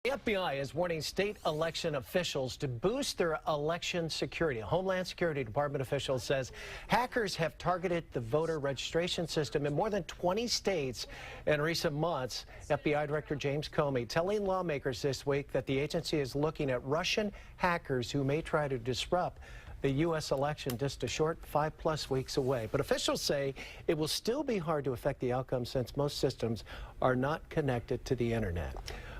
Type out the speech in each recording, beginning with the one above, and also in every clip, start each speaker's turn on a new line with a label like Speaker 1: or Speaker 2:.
Speaker 1: The FBI is warning state election officials to boost their election security. A Homeland Security Department official says hackers have targeted the voter registration system in more than 20 states in recent months. FBI Director James Comey telling lawmakers this week that the agency is looking at Russian hackers who may try to disrupt the U.S. election just a short 5+ weeks away. But officials say it will still be hard to affect the outcome since most systems are not connected to the internet.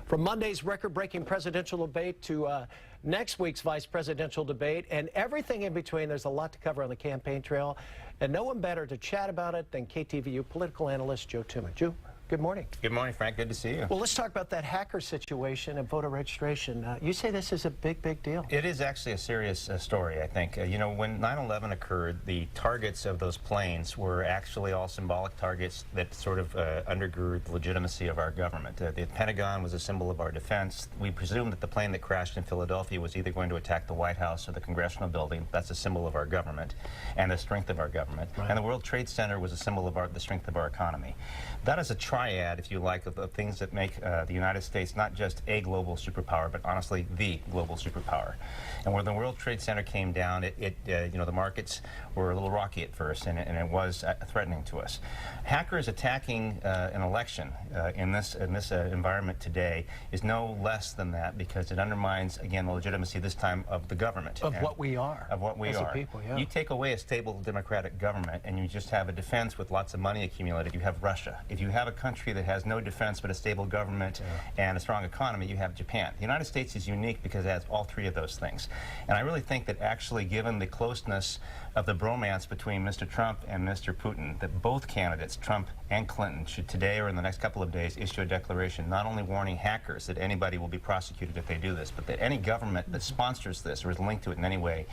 Speaker 1: From Monday's record-breaking presidential debate to next week's vice presidential debate and everything in between, there's a lot to cover on the campaign trail. And no one better to chat about it than KTVU political analyst Joe Tuman. Joe, good morning.
Speaker 2: Good morning, Frank. Good to see you.
Speaker 1: Well, let's talk about that hacker situation and voter registration. You say this is a big deal.
Speaker 2: It is actually a serious story, I think. You know, when 9/11 occurred, the targets of those planes were actually all symbolic targets that sort of undergird the legitimacy of our government. The Pentagon was a symbol of our defense. We presumed that the plane that crashed in Philadelphia was either going to attack the White House or the Congressional building. That's a symbol of our government and the strength of our government. Right. And the World Trade Center was a symbol of the strength of our economy. That is a triad, if you like, of things that make the United States not just a global superpower, but honestly the global superpower. And when the World Trade Center came down, you know, the markets were a little rocky at first, and it was threatening to us. Hackers attacking an election in this environment today is no less than that, because it undermines, again, the legitimacy this time of the government.
Speaker 1: Of what we are.
Speaker 2: Of what we
Speaker 1: as
Speaker 2: are.
Speaker 1: A people, yeah.
Speaker 2: You take away a stable democratic government and you just have a defense with lots of money accumulated, you have Russia. If you have a country that has no defense but a stable government and a strong economy, you have Japan. The United States is unique because it has all three of those things. And I really think that actually, given the closeness of the bromance between Mr. Trump and Mr. Putin, that both candidates, Trump and Clinton, should today or in the next couple of days issue a declaration not only warning hackers that anybody will be prosecuted if they do this, but that any government that sponsors this or is linked to it in any way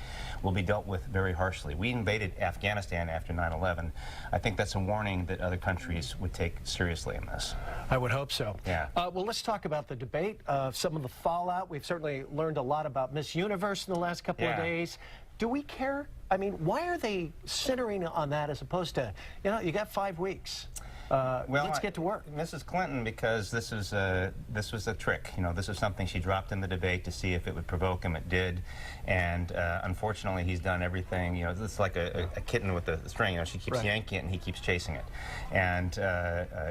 Speaker 2: will be dealt with very harshly. We invaded Afghanistan after 9/11. I think that's a warning that other countries would take seriously in this.
Speaker 1: I would hope so.
Speaker 2: Yeah.
Speaker 1: Well, let's talk about the debate, some of the fallout. We've certainly learned a lot about Miss Universe in the last couple of days. Do we care? I mean, why are they centering on that as opposed to, you know, you got 5 weeks. Well, let's get to work.
Speaker 2: Mrs. Clinton, because this was a trick. You know, this is something she dropped in the debate to see if it would provoke him. It did, and unfortunately, he's done everything. You know, it's like a kitten with a string. You know, she keeps yanking it, and he keeps chasing it, and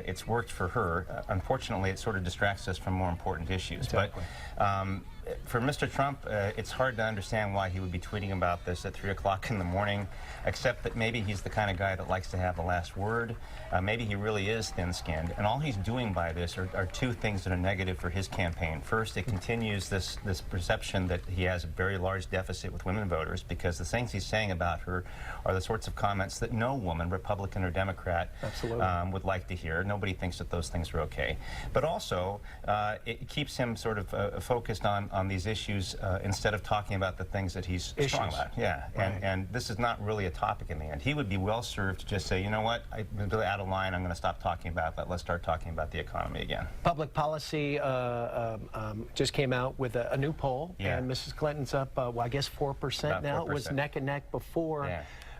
Speaker 2: it's worked for her. Unfortunately, it sort of distracts us from more important issues.
Speaker 1: Exactly.
Speaker 2: But for Mr. Trump, it's hard to understand why he would be tweeting about this at 3 o'clock in the morning, except that maybe he's the kind of guy that likes to have the last word. Maybe he really is thin-skinned, and all he's doing by this are two things that are negative for his campaign. First, it continues this perception that he has a very large deficit with women voters, because the things he's saying about her are the sorts of comments that no woman, Republican or Democrat, would like to hear. Nobody thinks that those things are okay. But also, it keeps him sort of focused on these issues instead of talking about the things that he's strong about. Yeah, and this is not really a topic in the end. He would be well served to just say, you know what, I'm really out of line, I'm going to stop talking about that, let's start talking about the economy again.
Speaker 1: Public Policy just came out with a new poll, and Mrs. Clinton's up, well, I guess 4% now. 4%. It was neck and neck before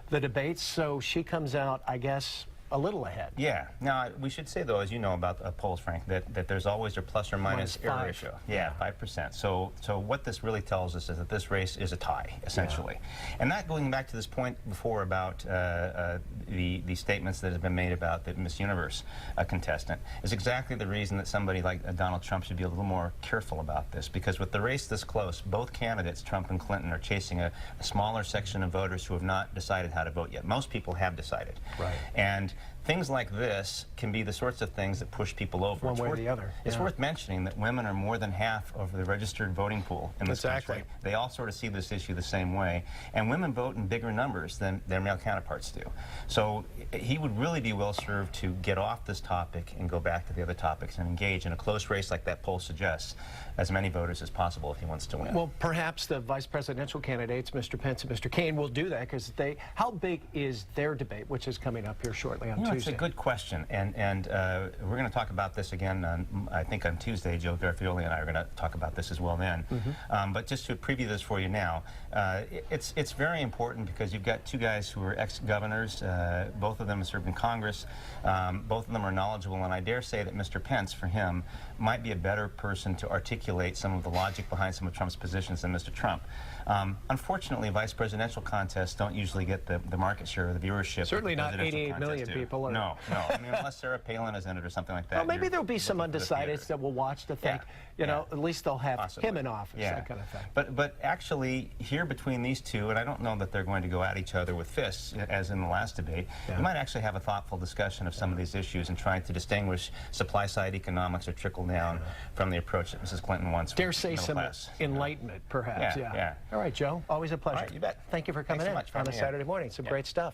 Speaker 1: the debates, so she comes out, I guess, a little ahead. Yeah. Now,
Speaker 2: we should say, though, as you know about polls, Frank, that there's always a plus or minus error ratio. Yeah, 5%. So what this really tells us is that this race is a tie, essentially. And that, going back to this point before about the statements that have been made about the Miss Universe contestant, is exactly the reason that somebody like Donald Trump should be a little more careful about this. Because with the race this close, both candidates, Trump and Clinton, are chasing a smaller section of voters who have not decided how to vote yet. Most people have decided.
Speaker 1: Right.
Speaker 2: And things like this can be the sorts of things that push people over.
Speaker 1: One way or the other.
Speaker 2: It's worth mentioning that women are more than half of the registered voting pool in this country. They all sort of see this issue the same way, and women vote in bigger numbers than their male counterparts do. So he would really be well served to get off this topic and go back to the other topics and engage in a close race like that poll suggests as many voters as possible if he wants to win.
Speaker 1: Well, perhaps the vice presidential candidates, Mr. Pence and Mr. Kaine, will do that, because how big is their debate, which is coming up here shortly? exactly on
Speaker 2: It's
Speaker 1: Tuesday?
Speaker 2: a good question, and we're going to talk about this again I think on Tuesday. Joe Garfioli and I are going to talk about this as well then. But just to preview this for you now, it's very important because you've got two guys who are ex-governors. Both of them have served in Congress. Both of them are knowledgeable, and I dare say that Mr. Pence, for him, might be a better person to articulate some of the logic behind some of Trump's positions than Mr. Trump. Unfortunately, vice presidential contests don't usually get the market share or the viewership.
Speaker 1: Certainly
Speaker 2: that
Speaker 1: not
Speaker 2: presidential
Speaker 1: 88 million
Speaker 2: contests do.
Speaker 1: people. Or...
Speaker 2: No. I mean, unless Sarah Palin is in it or something like that.
Speaker 1: Well, maybe there'll be some undecideds that will watch to think, you know, at least they'll have
Speaker 2: Possibly.
Speaker 1: him in office, that kind of thing.
Speaker 2: But actually, here between these two, and I don't know that they're going to go at each other with fists, as in the last debate, you might actually have a thoughtful discussion of some of these issues and trying to distinguish supply-side economics or trickle-down from the approach that Mrs. Clinton wants.
Speaker 1: Dare say some enlightenment, perhaps.
Speaker 2: Yeah.
Speaker 1: All right, Joe, always a pleasure.
Speaker 2: All right, you bet.
Speaker 1: Thank you for coming
Speaker 2: Thanks so much for
Speaker 1: in on a
Speaker 2: having me in.
Speaker 1: Saturday morning. Some great stuff.